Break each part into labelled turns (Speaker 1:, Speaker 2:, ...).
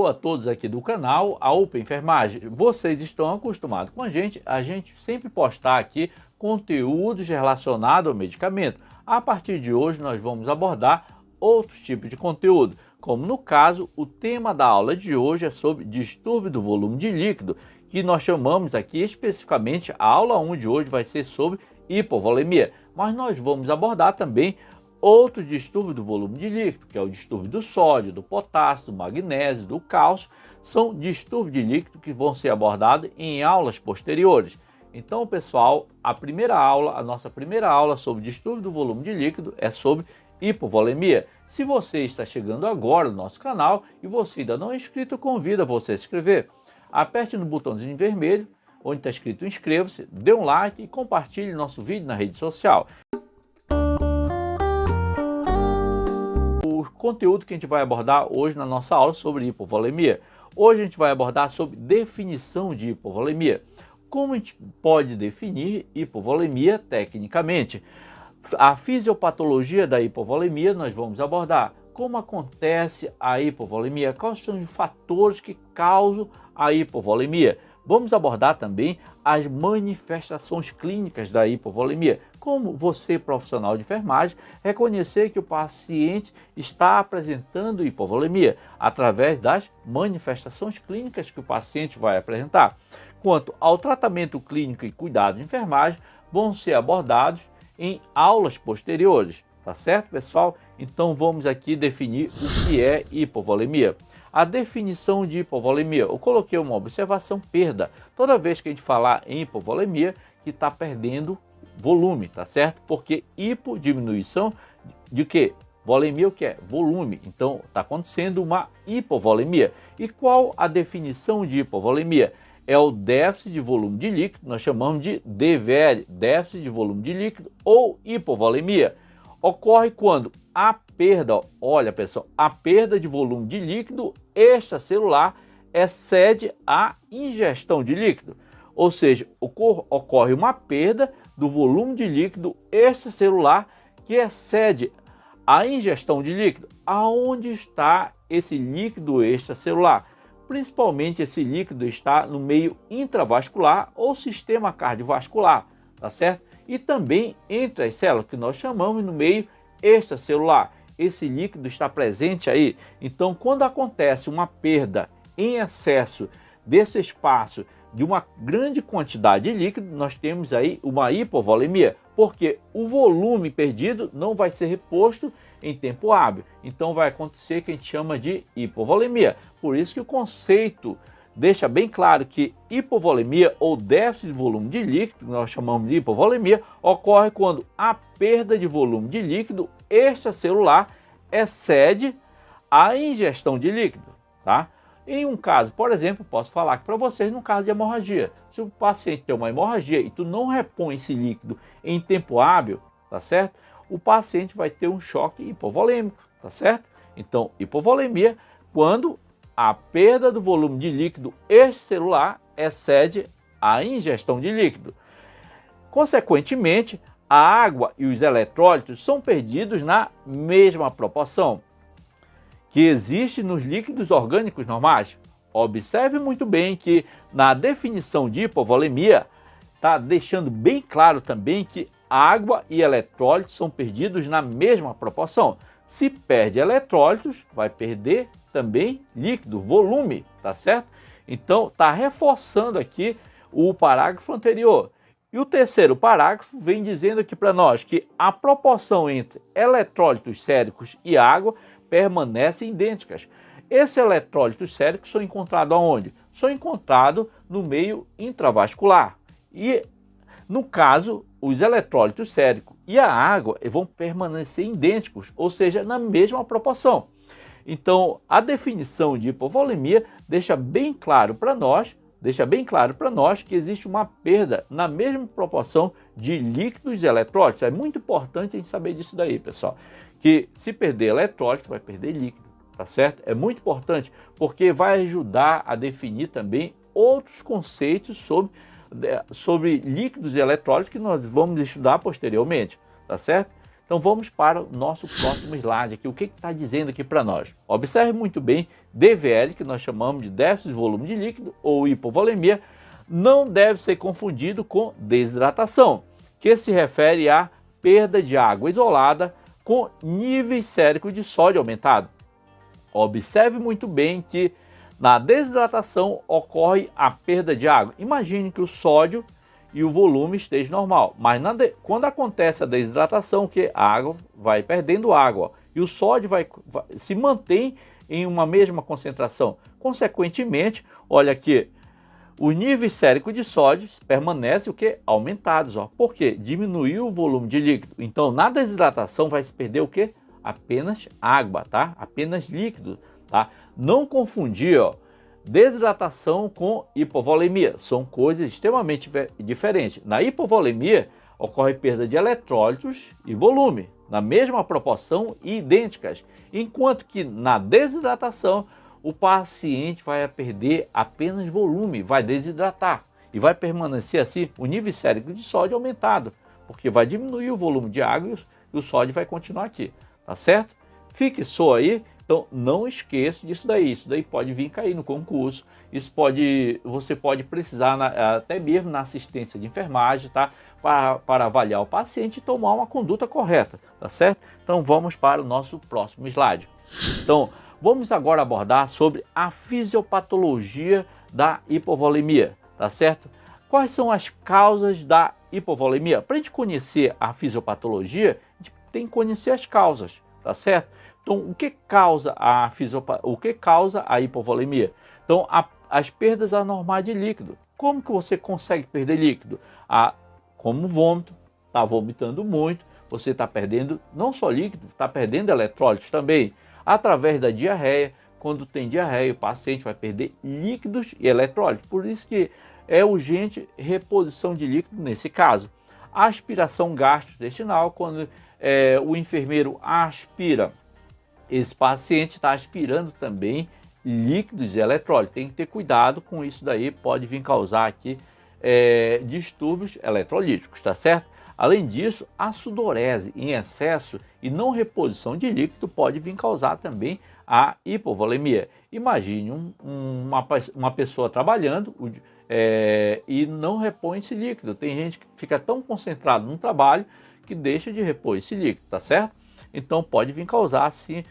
Speaker 1: a todos aqui do canal, a UPA Enfermagem. Vocês estão acostumados com a gente sempre postar aqui conteúdos relacionados ao medicamento. A partir de hoje nós vamos abordar outros tipos de conteúdo, como no caso, o tema da aula de hoje é sobre distúrbio do volume de líquido, que nós chamamos aqui especificamente, a aula 1 de hoje vai ser sobre hipovolemia, mas nós vamos abordar também outros distúrbios do volume de líquido, que é o distúrbio do sódio, do potássio, do magnésio, do cálcio, são distúrbios de líquido que vão ser abordados em aulas posteriores. Então, pessoal, a nossa primeira aula sobre distúrbio do volume de líquido é sobre hipovolemia. Se você está chegando agora no nosso canal e você ainda não é inscrito, convido a você a se inscrever. Aperte no botãozinho vermelho, onde está escrito inscreva-se, dê um like e compartilhe nosso vídeo na rede social. O conteúdo que a gente vai abordar hoje na nossa aula sobre hipovolemia. Hoje a gente vai abordar sobre definição de hipovolemia. Como a gente pode definir hipovolemia tecnicamente? A fisiopatologia da hipovolemia nós vamos abordar. Como acontece a hipovolemia? Quais são os fatores que causam a hipovolemia? Vamos abordar também as manifestações clínicas da hipovolemia. Como você, profissional de enfermagem, reconhecer que o paciente está apresentando hipovolemia através das manifestações clínicas que o paciente vai apresentar. Quanto ao tratamento clínico e cuidado de enfermagem, vão ser abordados em aulas posteriores, tá certo, pessoal? Então vamos aqui definir o que é hipovolemia. A definição de hipovolemia, eu coloquei uma observação perda. Toda vez que a gente falar em hipovolemia, que está perdendo volume, tá certo? Porque hipo, diminuição de quê? Volemia, o que é? Volume. Então está acontecendo uma hipovolemia. E qual a definição de hipovolemia? É o déficit de volume de líquido, nós chamamos de DVL, déficit de volume de líquido ou hipovolemia. Ocorre quando a perda, olha pessoal, a perda de volume de líquido extracelular excede a ingestão de líquido. Ou seja, ocorre uma perda do volume de líquido extracelular que excede a ingestão de líquido. Aonde está esse líquido extracelular? Principalmente esse líquido está no meio intravascular ou sistema cardiovascular, tá certo? E também entre as células, que nós chamamos no meio extracelular. Esse líquido está presente aí. Então, quando acontece uma perda em excesso desse espaço de uma grande quantidade de líquido, nós temos aí uma hipovolemia, porque o volume perdido não vai ser reposto em tempo hábil. Então vai acontecer o que a gente chama de hipovolemia. Por isso que o conceito deixa bem claro que hipovolemia ou déficit de volume de líquido, que nós chamamos de hipovolemia, ocorre quando a perda de volume de líquido extracelular excede a ingestão de líquido, tá? Em um caso, por exemplo, posso falar aqui para vocês no caso de hemorragia. Se o paciente tem uma hemorragia e tu não repõe esse líquido em tempo hábil, tá certo? O paciente vai ter um choque hipovolêmico, tá certo? Então, hipovolemia quando a perda do volume de líquido extracelular excede a ingestão de líquido. Consequentemente, a água e os eletrólitos são perdidos na mesma proporção que existe nos líquidos orgânicos normais. Observe muito bem que na definição de hipovolemia está deixando bem claro também que água e eletrólitos são perdidos na mesma proporção. Se perde eletrólitos, vai perder também líquido, volume, tá certo? Então está reforçando aqui o parágrafo anterior. E o terceiro parágrafo vem dizendo aqui para nós que a proporção entre eletrólitos séricos e água permanecem idênticas. Esses eletrólitos séricos são encontrados aonde? São encontrados no meio intravascular. E, no caso, os eletrólitos séricos e a água vão permanecer idênticos, ou seja, na mesma proporção. Então, a definição de hipovolemia deixa bem claro para nós que existe uma perda na mesma proporção de líquidos e eletrólitos. É muito importante a gente saber disso daí, pessoal. Que se perder eletrólito, vai perder líquido, tá certo? É muito importante, porque vai ajudar a definir também outros conceitos sobre líquidos e eletrólitos que nós vamos estudar posteriormente, tá certo? Então vamos para o nosso próximo slide aqui. O que está dizendo aqui para nós? Observe muito bem, DVL, que nós chamamos de déficit de volume de líquido ou hipovolemia, não deve ser confundido com desidratação, que se refere à perda de água isolada com níveis séricos de sódio aumentado. Observe muito bem que na desidratação ocorre a perda de água. Imagine que o sódio e o volume esteja normal, mas quando acontece a desidratação, que a água vai perdendo água e o sódio se mantém em uma mesma concentração. Consequentemente, olha aqui, os níveis séricos de sódio permanecem o que? Aumentados. Ó. Por quê? Diminuiu o volume de líquido. Então, na desidratação vai se perder o que? Apenas água, tá? Apenas líquido, tá? Não confundir, ó, desidratação com hipovolemia. São coisas extremamente diferentes. Na hipovolemia, ocorre perda de eletrólitos e volume, na mesma proporção e idênticas. Enquanto que na desidratação, o paciente vai perder apenas volume, vai desidratar e vai permanecer assim o nível sérico de sódio aumentado, porque vai diminuir o volume de água e o sódio vai continuar aqui, tá certo? Fique só aí, então não esqueça disso daí, isso daí pode vir cair no concurso, você pode precisar até mesmo na assistência de enfermagem, tá? Para avaliar o paciente e tomar uma conduta correta, tá certo? Então vamos para o nosso próximo slide. Então, vamos agora abordar sobre a fisiopatologia da hipovolemia, tá certo? Quais são as causas da hipovolemia? Para a gente conhecer a fisiopatologia, a gente tem que conhecer as causas, tá certo? Então, o que causa a hipovolemia? Então, as perdas anormais de líquido. Como que você consegue perder líquido? Como vômito, está vomitando muito, você está perdendo não só líquido, está perdendo eletrólitos também. Através da diarreia, quando tem diarreia, o paciente vai perder líquidos e eletrólitos. Por isso que é urgente reposição de líquido nesse caso. A aspiração gastrointestinal, quando o enfermeiro aspira, esse paciente está aspirando também líquidos e eletrólitos. Tem que ter cuidado com isso daí, pode vir causar aqui distúrbios eletrolíticos, tá certo? Além disso, a sudorese em excesso e não reposição de líquido pode vir causar também a hipovolemia. Imagine uma pessoa trabalhando e não repõe esse líquido. Tem gente que fica tão concentrado no trabalho que deixa de repor esse líquido, tá certo? Então pode vir causar assim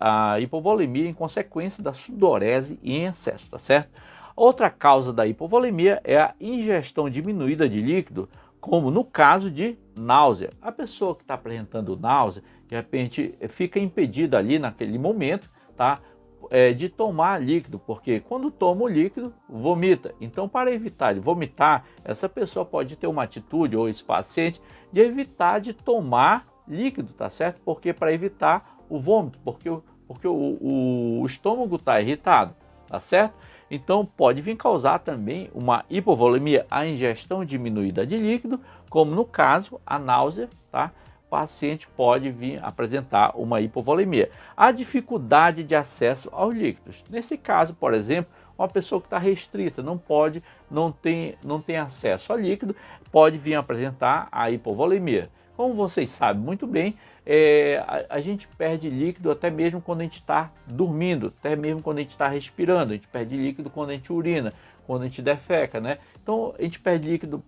Speaker 1: a hipovolemia em consequência da sudorese em excesso, tá certo? Outra causa da hipovolemia é a ingestão diminuída de líquido, como no caso de náusea. A pessoa que está apresentando náusea, de repente fica impedida ali naquele momento, tá? De tomar líquido, porque quando toma o líquido, vomita. Então, para evitar de vomitar, essa pessoa pode ter uma atitude, ou esse paciente, de evitar de tomar líquido, tá certo? Porque para evitar o vômito, porque o estômago está irritado, tá certo? Então pode vir causar também uma hipovolemia, a ingestão diminuída de líquido, como no caso a náusea, tá? O paciente pode vir apresentar uma hipovolemia. A dificuldade de acesso aos líquidos. Nesse caso, por exemplo, uma pessoa que está restrita, não tem acesso a líquido, pode vir apresentar a hipovolemia. Como vocês sabem muito bem, a gente perde líquido até mesmo quando a gente está dormindo, até mesmo quando a gente está respirando. A gente perde líquido quando a gente urina, quando a gente defeca, né? Então a gente perde líquido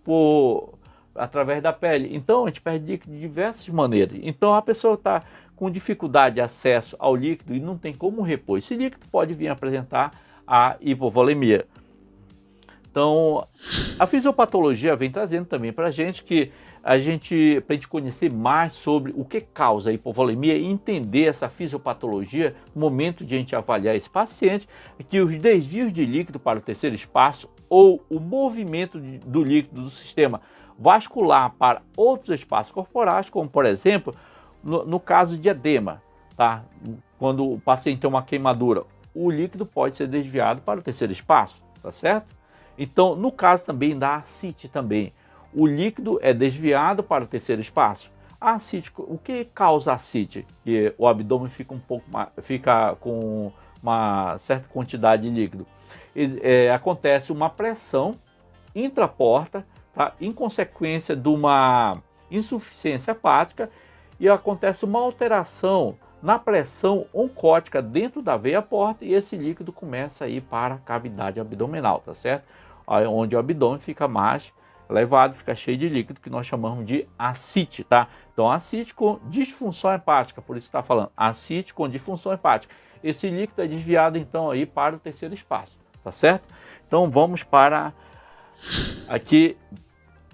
Speaker 1: através da pele. Então a gente perde líquido de diversas maneiras. Então a pessoa está com dificuldade de acesso ao líquido e não tem como repor esse líquido, pode vir apresentar a hipovolemia. Então, a fisiopatologia vem trazendo também para a gente para a gente conhecer mais sobre o que causa a hipovolemia e entender essa fisiopatologia no momento de a gente avaliar esse paciente, que os desvios de líquido para o terceiro espaço ou o movimento do líquido do sistema vascular para outros espaços corporais, como por exemplo, no caso de edema, tá? Quando o paciente tem uma queimadura, o líquido pode ser desviado para o terceiro espaço, tá certo? Então, no caso também da ascite também, o líquido é desviado para o terceiro espaço. A ascite, o que causa ascite? Que o abdômen fica com uma certa quantidade de líquido. Acontece uma pressão intraporta, tá? Em consequência de uma insuficiência hepática, e acontece uma alteração na pressão oncótica dentro da veia porta e esse líquido começa a ir para a cavidade abdominal, tá certo? Aí, onde o abdômen fica mais elevado, fica cheio de líquido, que nós chamamos de ascite, tá? Então, ascite com disfunção hepática, por isso está falando ascite com disfunção hepática. Esse líquido é desviado, então, aí para o terceiro espaço, tá certo? Então, vamos para aqui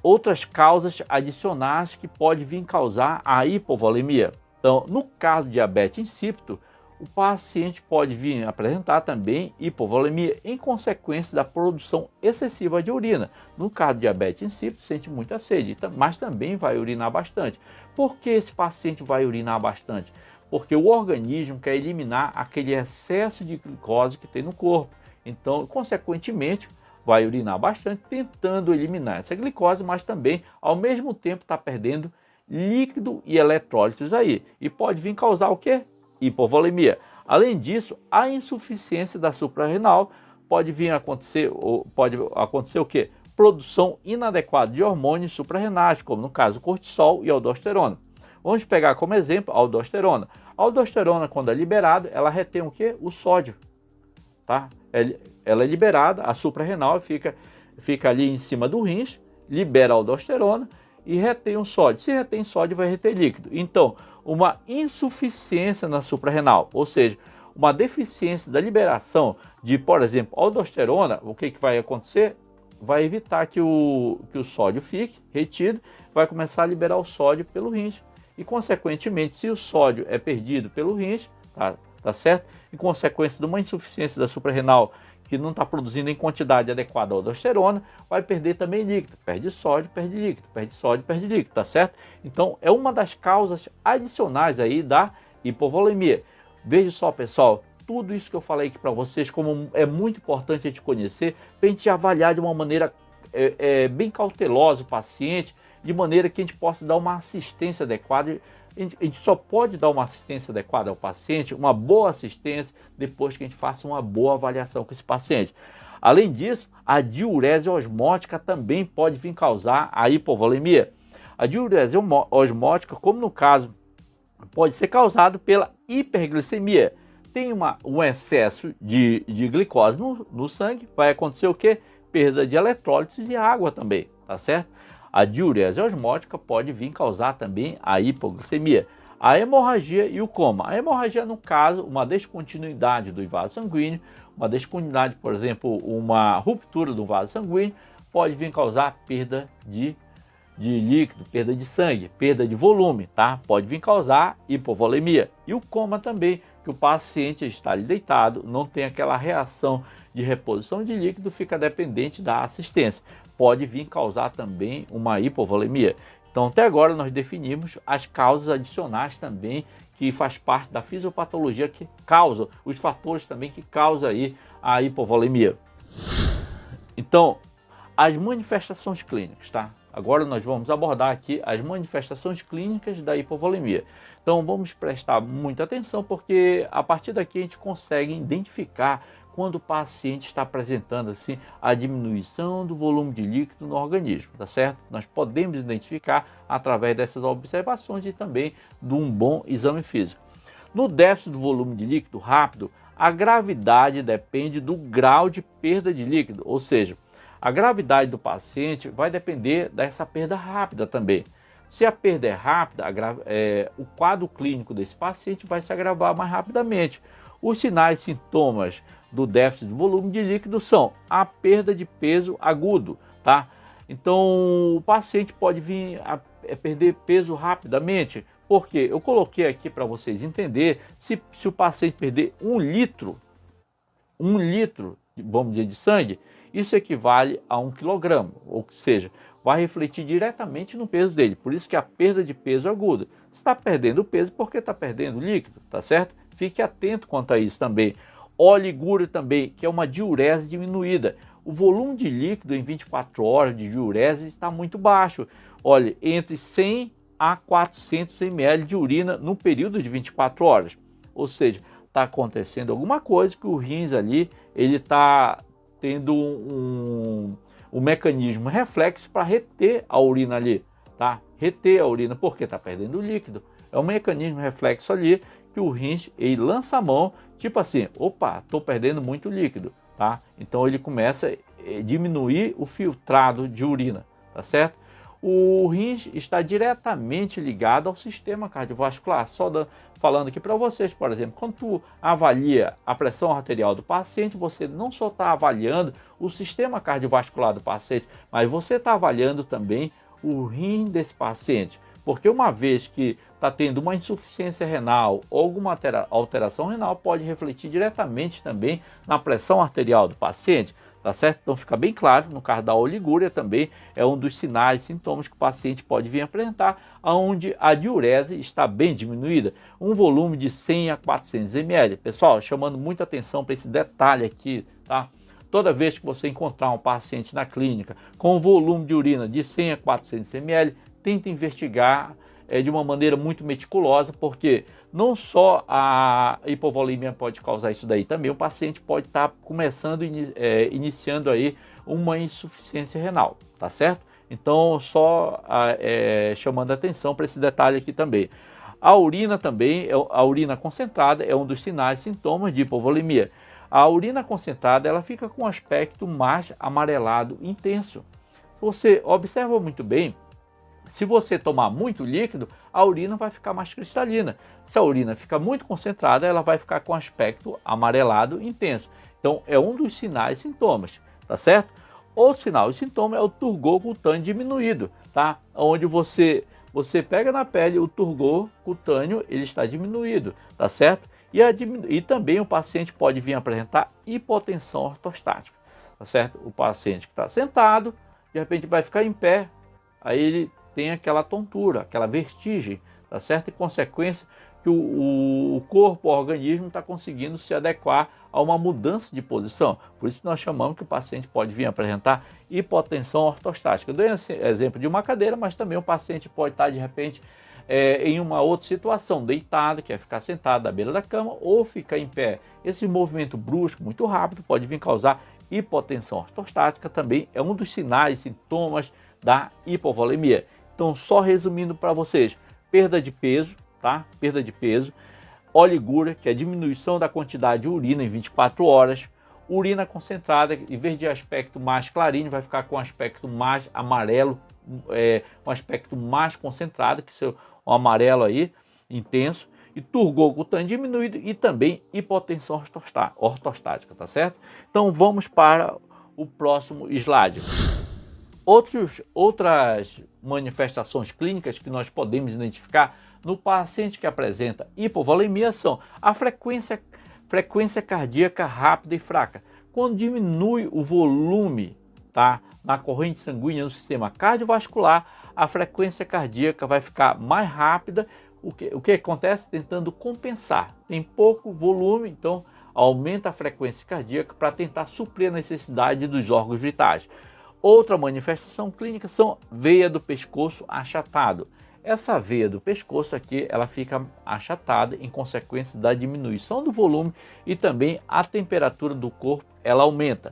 Speaker 1: outras causas adicionais que pode vir causar a hipovolemia. Então, no caso de diabetes insípido, o paciente pode vir apresentar também hipovolemia em consequência da produção excessiva de urina. No caso de diabetes insípido, sente muita sede, mas também vai urinar bastante. Por que esse paciente vai urinar bastante? Porque o organismo quer eliminar aquele excesso de glicose que tem no corpo. Então, consequentemente, vai urinar bastante, tentando eliminar essa glicose, mas também, ao mesmo tempo, está perdendo líquido e eletrólitos aí. E pode vir causar o quê? Hipovolemia. Além disso, a insuficiência da suprarrenal pode vir a acontecer, o quê? Produção inadequada de hormônios suprarrenais, como no caso cortisol e aldosterona. Vamos pegar como exemplo a aldosterona. A aldosterona, quando é liberada, ela retém o quê? O sódio, tá? Ela é liberada, a suprarrenal fica ali em cima do rins, libera a aldosterona e retém o sódio. Se retém sódio, vai reter líquido. Então, uma insuficiência na suprarrenal, ou seja, uma deficiência da liberação de, por exemplo, aldosterona, o que vai acontecer? Vai evitar que o sódio fique retido, vai começar a liberar o sódio pelo rins. E, consequentemente, se o sódio é perdido pelo rins, tá certo? Em consequência de uma insuficiência da suprarrenal que não está produzindo em quantidade adequada a aldosterona, vai perder também líquido. Perde sódio, perde líquido, perde sódio, perde líquido, tá certo? Então, é uma das causas adicionais aí da hipovolemia. Veja só, pessoal, tudo isso que eu falei aqui para vocês, como é muito importante a gente conhecer, para a gente avaliar de uma maneira bem cautelosa o paciente, de maneira que a gente possa dar uma assistência adequada. A gente só pode dar uma assistência adequada ao paciente, uma boa assistência, depois que a gente faça uma boa avaliação com esse paciente. Além disso, a diurese osmótica também pode vir causar a hipovolemia. A diurese osmótica, como no caso, pode ser causado pela hiperglicemia. Tem um excesso de glicose no sangue, vai acontecer o quê? Perda de eletrólitos e água também, tá certo? A diurese osmótica pode vir causar também a hipoglicemia, a hemorragia e o coma. A hemorragia, no caso, uma descontinuidade do vaso sanguíneo, uma descontinuidade, por exemplo, uma ruptura do vaso sanguíneo, pode vir causar perda de líquido, perda de sangue, perda de volume, tá? Pode vir causar hipovolemia. E o coma também, que o paciente está ali deitado, não tem aquela reação de reposição de líquido, fica dependente da assistência. Pode vir causar também uma hipovolemia. Então, até agora nós definimos as causas adicionais também, que faz parte da fisiopatologia que causa, os fatores também que causam aí a hipovolemia. Então, as manifestações clínicas, tá? Agora nós vamos abordar aqui as manifestações clínicas da hipovolemia. Então, vamos prestar muita atenção, porque a partir daqui a gente consegue identificar quando o paciente está apresentando assim a diminuição do volume de líquido no organismo, tá certo? Nós podemos identificar através dessas observações e também de um bom exame físico. No déficit do volume de líquido rápido, a gravidade depende do grau de perda de líquido, ou seja, a gravidade do paciente vai depender dessa perda rápida também. Se a perda é rápida, o quadro clínico desse paciente vai se agravar mais rapidamente. Os sinais e sintomas do déficit de volume de líquido são a perda de peso agudo, tá? Então, o paciente pode vir a perder peso rapidamente, porque eu coloquei aqui para vocês entenderem, se o paciente perder 1 litro, vamos dizer, de sangue, isso equivale a 1 quilograma, ou seja, vai refletir diretamente no peso dele. Por isso que a perda de peso é aguda. Você está perdendo peso porque está perdendo líquido, tá certo? Fique atento quanto a isso também. Oligúria também, que é uma diurese diminuída. O volume de líquido em 24 horas de diurese está muito baixo. Olha, entre 100 a 400 ml de urina no período de 24 horas. Ou seja, está acontecendo alguma coisa que o rins ali, ele está tendo um mecanismo reflexo para reter a urina ali, tá? reter a urina, porque está perdendo líquido. É um mecanismo reflexo ali que o rins ele lança a mão, tipo assim, opa, estou perdendo muito líquido, tá? Então ele começa a diminuir o filtrado de urina, tá certo? O rins está diretamente ligado ao sistema cardiovascular. Falando aqui para vocês, por exemplo, quando tu avalia a pressão arterial do paciente, você não só está avaliando o sistema cardiovascular do paciente, mas você está avaliando também o rim desse paciente. Porque uma vez que está tendo uma insuficiência renal ou alguma alteração renal, pode refletir diretamente também na pressão arterial do paciente, tá certo? Então fica bem claro, no caso da oligúria também é um dos sinais, sintomas que o paciente pode vir apresentar, onde a diurese está bem diminuída, um volume de 100 a 400 ml. Pessoal, chamando muita atenção para esse detalhe aqui, tá? Toda vez que você encontrar um paciente na clínica com um volume de urina de 100 a 400 ml, tenta investigar de uma maneira muito meticulosa, porque não só a hipovolemia pode causar isso daí, também o paciente pode estar iniciando aí uma insuficiência renal, tá certo? Então, só chamando a atenção para esse detalhe aqui também. A urina também, a urina concentrada é um dos sinais e sintomas de hipovolemia. A urina concentrada ela fica com um aspecto mais amarelado intenso. Você observa muito bem, se você tomar muito líquido, a urina vai ficar mais cristalina. Se a urina fica muito concentrada, ela vai ficar com aspecto amarelado intenso. Então, é um dos sinais e sintomas, tá certo? O sinal e sintoma é o turgor cutâneo diminuído, tá? Onde você pega na pele o turgor cutâneo, ele está diminuído, tá certo? E também o paciente pode vir apresentar hipotensão ortostática, tá certo? O paciente que está sentado, de repente vai ficar em pé, aí ele tem aquela tontura, aquela vertigem, tá certo? Em consequência que o corpo, o organismo está conseguindo se adequar a uma mudança de posição. Por isso nós chamamos que o paciente pode vir apresentar hipotensão ortostática. Eu dei exemplo de uma cadeira, mas também o paciente pode estar de repente em uma outra situação, deitado, que é ficar sentado à beira da cama ou ficar em pé. Esse movimento brusco, muito rápido, pode vir causar hipotensão ortostática, também é um dos sinais e sintomas da hipovolemia. Então, só resumindo para vocês, perda de peso, tá? Perda de peso, oligúria, que é a diminuição da quantidade de urina em 24 horas, urina concentrada, em vez de aspecto mais clarinho, vai ficar com aspecto mais amarelo, um aspecto mais concentrado, que é um amarelo aí, intenso, e turgor cutâneo diminuído e também hipotensão ortostática, tá certo? Então, vamos para o próximo slide. Outras manifestações clínicas que nós podemos identificar no paciente que apresenta hipovolemia são a frequência cardíaca rápida e fraca. Quando diminui o volume, tá, na corrente sanguínea no sistema cardiovascular, a frequência cardíaca vai ficar mais rápida. O que acontece? Tentando compensar. Tem pouco volume, então aumenta a frequência cardíaca para tentar suprir a necessidade dos órgãos vitais. Outra manifestação clínica são veia do pescoço achatado. Essa veia do pescoço aqui, ela fica achatada em consequência da diminuição do volume e também a temperatura do corpo, ela aumenta.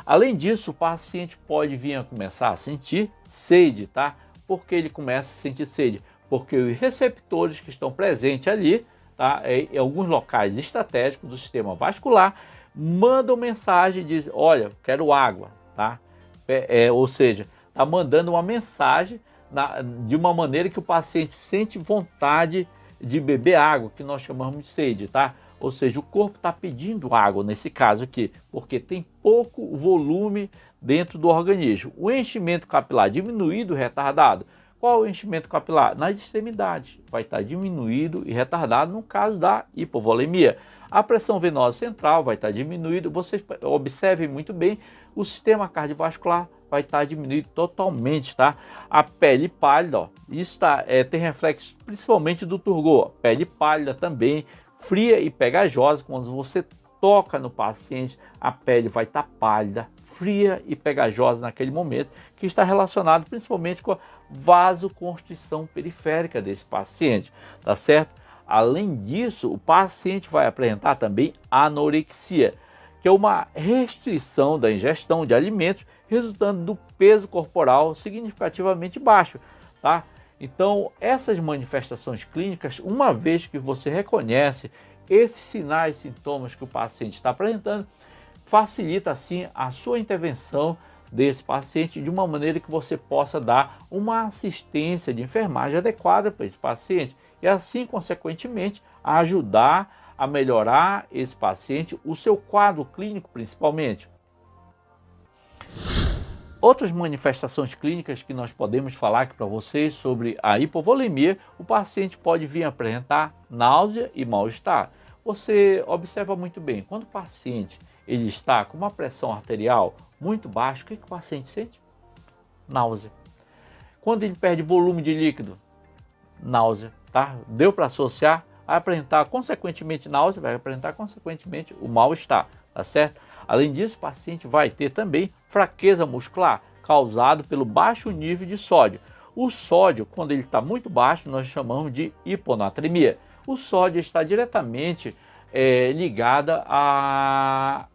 Speaker 1: Além disso, o paciente pode vir a começar a sentir sede, tá? Por que ele começa a sentir sede? Porque os receptores que estão presentes ali, tá, em alguns locais estratégicos do sistema vascular, mandam mensagem e dizem, olha, quero água, tá? Ou seja, está mandando uma mensagem de uma maneira que o paciente sente vontade de beber água, que nós chamamos de sede, tá? Ou seja, o corpo está pedindo água nesse caso aqui, porque tem pouco volume dentro do organismo. O enchimento capilar diminuído e retardado. Qual o enchimento capilar? Nas extremidades. Vai estar diminuído e retardado no caso da hipovolemia. A pressão venosa central vai estar diminuída. Vocês observem muito bem, o sistema cardiovascular vai estar diminuído totalmente, tá? A pele pálida, ó, isso tem reflexo principalmente do turgor. Pele pálida também, fria e pegajosa. Quando você toca no paciente, a pele vai estar pálida, fria e pegajosa naquele momento, que está relacionado principalmente com a vasoconstrição periférica desse paciente, tá certo? Além disso, o paciente vai apresentar também anorexia, que é uma restrição da ingestão de alimentos, resultando do peso corporal significativamente baixo, tá? Então, essas manifestações clínicas, uma vez que você reconhece esses sinais e sintomas que o paciente está apresentando, facilita assim a sua intervenção desse paciente de uma maneira que você possa dar uma assistência de enfermagem adequada para esse paciente e assim, consequentemente, ajudar a melhorar esse paciente, o seu quadro clínico principalmente. Outras manifestações clínicas que nós podemos falar aqui para vocês sobre a hipovolemia, o paciente pode vir apresentar náusea e mal-estar. Você observa muito bem, quando o paciente ele está com uma pressão arterial muito baixa, o que o paciente sente? Náusea. Quando ele perde volume de líquido, náusea, tá? Deu para associar, vai apresentar consequentemente náusea, vai apresentar consequentemente o mal-estar, tá certo? Além disso, o paciente vai ter também fraqueza muscular, causado pelo baixo nível de sódio. O sódio, quando ele está muito baixo, nós chamamos de hiponatremia. O sódio está diretamente ligada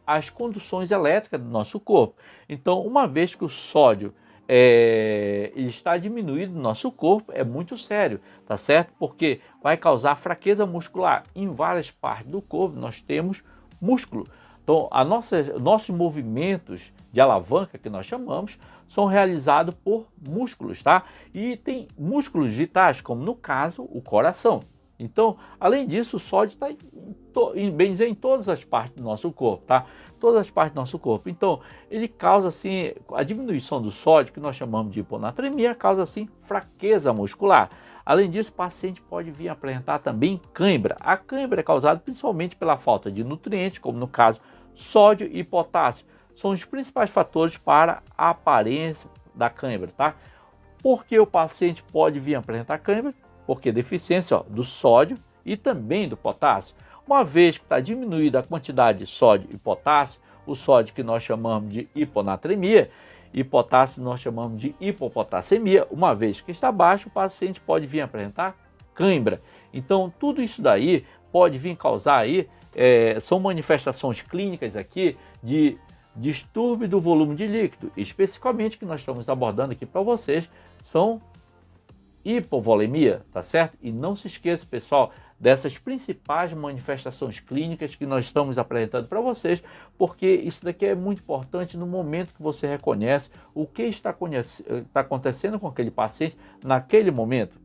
Speaker 1: às conduções elétricas do nosso corpo. Então, uma vez que o sódio ele está diminuído no nosso corpo, é muito sério, tá certo? Porque vai causar fraqueza muscular. Em várias partes do corpo nós temos músculo. Então, nossos movimentos de alavanca, que nós chamamos, são realizados por músculos, tá? E tem músculos vitais, como no caso, o coração. Então, além disso, o sódio está em todas as partes do nosso corpo, tá? Todas as partes do nosso corpo. Então, ele causa, assim, a diminuição do sódio, que nós chamamos de hiponatremia, causa, assim, fraqueza muscular. Além disso, o paciente pode vir apresentar também cãibra. A cãibra é causada principalmente pela falta de nutrientes, como no caso, sódio e potássio. São os principais fatores para a aparência da cãibra, tá? Por que o paciente pode vir apresentar cãibra? Porque deficiência do sódio e também do potássio. Uma vez que está diminuída a quantidade de sódio e potássio, o sódio que nós chamamos de hiponatremia e potássio nós chamamos de hipopotassemia, uma vez que está baixo, o paciente pode vir apresentar cãibra. Então, tudo isso daí pode vir causar aí, são manifestações clínicas aqui de distúrbio do volume de líquido, especificamente que nós estamos abordando aqui para vocês, são hipovolemia, tá certo? E não se esqueça, pessoal, dessas principais manifestações clínicas que nós estamos apresentando para vocês, porque isso daqui é muito importante no momento que você reconhece o que está acontecendo com aquele paciente naquele momento.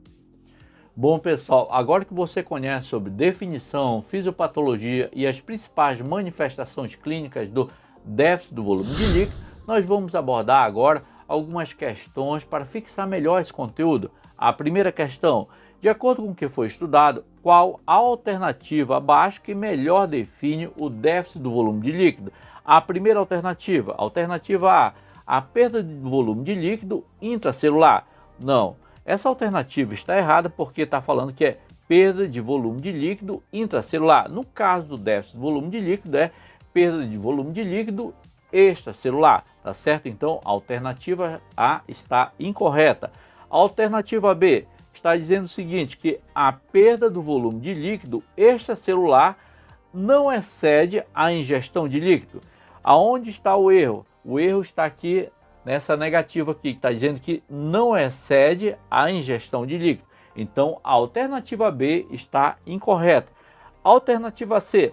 Speaker 1: Bom, pessoal, agora que você conhece sobre definição, fisiopatologia e as principais manifestações clínicas do déficit do volume de líquido, nós vamos abordar agora algumas questões para fixar melhor esse conteúdo. A primeira questão: de acordo com o que foi estudado, qual a alternativa abaixo que melhor define o déficit do volume de líquido? A primeira alternativa, alternativa A perda de volume de líquido intracelular. Não, essa alternativa está errada porque está falando que é perda de volume de líquido intracelular. No caso do déficit do volume de líquido, é perda de volume de líquido extracelular, tá certo? Então, a alternativa A está incorreta. A alternativa B está dizendo o seguinte, que a perda do volume de líquido extracelular não excede a ingestão de líquido. Aonde está o erro? O erro está aqui nessa negativa aqui, que está dizendo que não excede a ingestão de líquido. Então, a alternativa B está incorreta. A alternativa C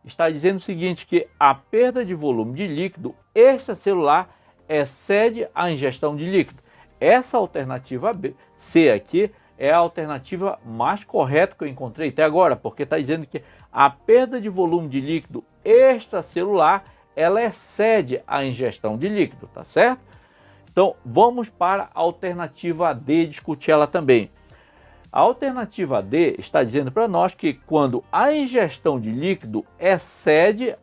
Speaker 1: está dizendo o seguinte, que a perda de volume de líquido extracelular excede a ingestão de líquido. Essa alternativa B, C aqui, é a alternativa mais correta que eu encontrei até agora, porque está dizendo que a perda de volume de líquido extracelular, ela excede a ingestão de líquido, tá certo? Então, vamos para a alternativa D, discutir ela também. A alternativa D está dizendo para nós que quando a ingestão de líquido excede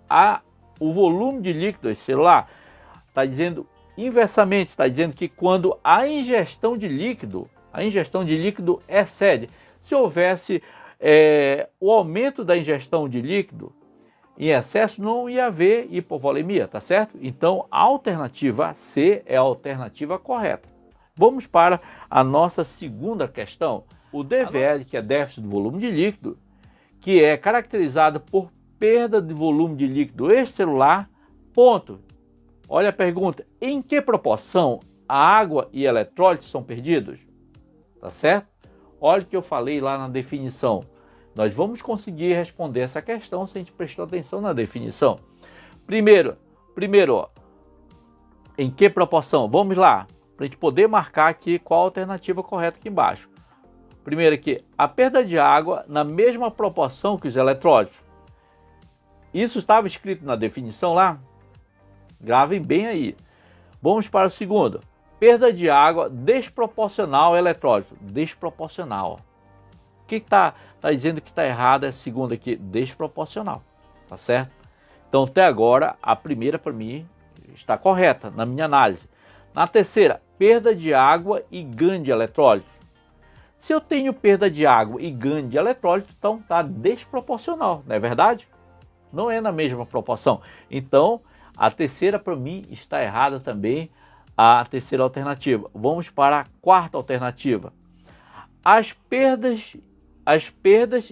Speaker 1: o volume de líquido extracelular, está dizendo inversamente, está dizendo que quando a ingestão de líquido excede. Se houvesse o aumento da ingestão de líquido em excesso, não ia haver hipovolemia, tá certo? Então, a alternativa C é a alternativa correta. Vamos para a nossa segunda questão. O DVL, que é déficit do volume de líquido, que é caracterizado por perda de volume de líquido extracelular, ponto. Olha a pergunta, em que proporção a água e eletrólitos são perdidos? tá certo? Olha o que eu falei lá na definição. Nós vamos conseguir responder essa questão se a gente prestou atenção na definição. Primeiro, ó, em que proporção? Vamos lá, para a gente poder marcar aqui qual a alternativa correta aqui embaixo. Primeiro aqui, a perda de água na mesma proporção que os eletrólitos. Isso estava escrito na definição lá? Gravem bem aí. Vamos para o segundo. Perda de água desproporcional ao eletrólito. Desproporcional. O que está dizendo que está errado é a segunda aqui, desproporcional. Tá certo? Então, até agora, a primeira para mim está correta na minha análise. Na terceira, perda de água e ganho de eletrólitos. Se eu tenho perda de água e ganho de eletrólito, então está desproporcional, não é verdade? Não é na mesma proporção. Então, a terceira para mim está errada também, a terceira alternativa. Vamos para a quarta alternativa. As perdas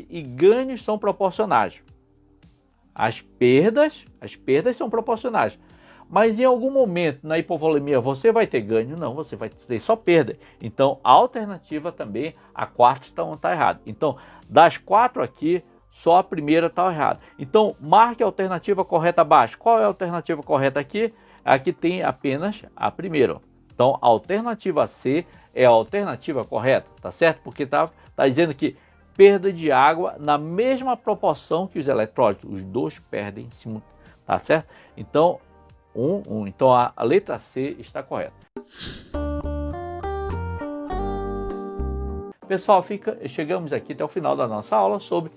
Speaker 1: e ganhos são proporcionais. As perdas são proporcionais. Mas em algum momento na hipovolemia você vai ter ganho? Não, você vai ter só perda. Então a alternativa também, a quarta está errada. Então das quatro aqui, só a primeira está errada. Então marque a alternativa correta abaixo. Qual é a alternativa correta aqui? Aqui tem apenas a primeira. Então a alternativa C é a alternativa correta, tá certo? Porque está dizendo que perda de água na mesma proporção que os eletrólitos. Os dois perdem, tá certo? Então então a letra C está correta. Pessoal, chegamos aqui até o final da nossa aula sobre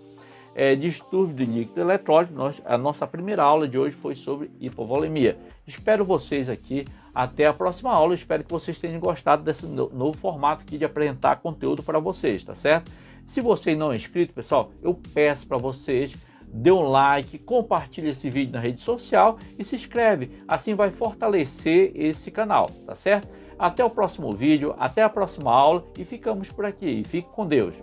Speaker 1: distúrbio do líquido eletrólito. A nossa primeira aula de hoje foi sobre hipovolemia. Espero vocês aqui até a próxima aula. Espero que vocês tenham gostado desse novo formato aqui de apresentar conteúdo para vocês, tá certo? Se você não é inscrito, pessoal, eu peço para vocês, dê um like, compartilhe esse vídeo na rede social e se inscreve. Assim vai fortalecer esse canal, tá certo? Até o próximo vídeo, até a próxima aula e ficamos por aqui. Fique com Deus.